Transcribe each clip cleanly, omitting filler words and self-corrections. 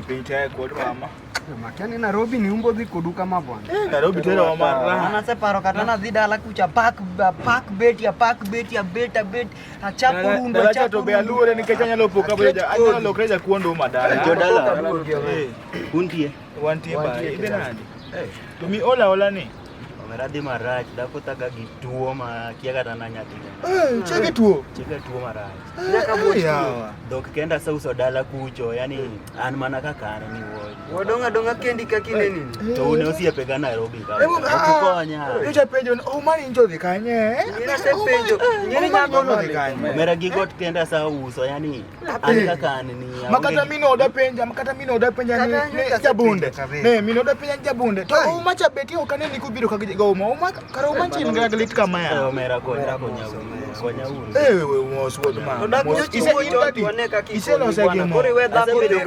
pinta kod mama. Makani Nairobi ni umbo dhi kodu kama bwana. Nairobi tena mama. Anase paro kata na dhida ala kucha pak bet ya achapo rundo achapo to be alure nikech anyalo poka beja anyalo lokreja kuondo madala. Jodala. Untie. Wantie ba. Ibe nadi? To mi ola ni. Omeradi marach dakutaga gituo ma kiaga tana nyati. Chege tuo marach. Nyaka boya. Dok kenda sauso dala kucho yani an mana kaka ni wo. Wadonga kendi kakine nini? To une osiepe ga Nairobi ka. Okukonya. Icha penjo mani injo dhi kanye? Ina se penjo. Nyini nyako no dhi kanye. Omera gigot kenda sauso yani an kaka ni. Makata mino oda penja ni jabunde. Ne mino oda penja jabunde. To umacha beti okane ni kubiro kagigo uma kara umanchi ngagalit kama ya. Omera konya uru. Wewe mos wod ma. Iselo sagi mo. Asabedo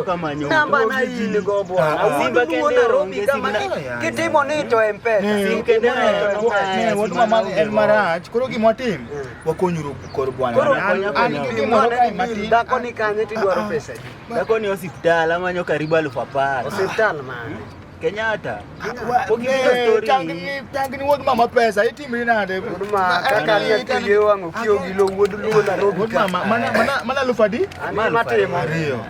kama nyo. Namba na hii go bwana. Simba kende Nairobi kama kitimo nito M-Pesa. Simkende ne wod mama El Marach koro gimotim wakonyuru kor bwana. An gimoro kai mati. Dako ni kanye tidwaro pesa. Dako ni hospital amanyo karibu 10,000. Hospital man. Kenyatta. Tangni wod mama pesa itimri nade. Ma kaka ni atiye wangu kio gilo wod luo Nairobi. Wod mama mana lufadi? Ani matemo Rio.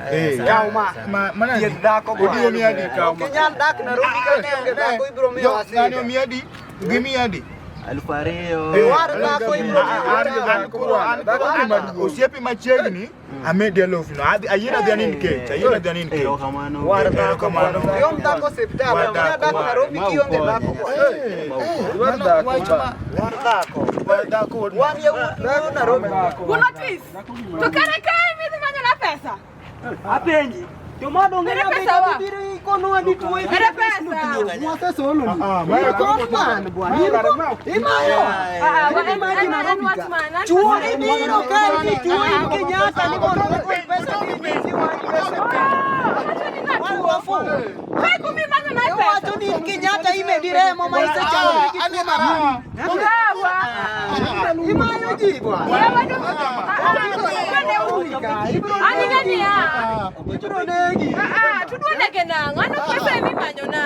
Yauma. Mana dako bwana. Odi miadi ka. Kenya dak Nairobi kanye dako ibro mi wasi. Ngani miadi? Gimiadi. Alfareo. War dako ibro mi. Osiepi machiegni amede lof no ayina dhanin ke Kamano. War dako kamano. Yo mdako hospital. Kenya dako Nairobi kionge dako. War dako. War ya Nairobi. Kuna twist. Tukarekai mimi manya na pesa. Apenji. Tomado ngene bidiri ikono hadi tuwe. Era pesa. Mwasa solo. Mara Kofman bwana. Imayo. Chuo ibiro kani chuo Kenyatta ni bono pesa ni wafu. Kai kumi manya na pesa. Wacho ni Kenyatta imediremo maisha chao ni mara. Imayo ji bwana. Ani nani ya? Ibro negi. Tudua nege na ngano pesa mimi manyo na.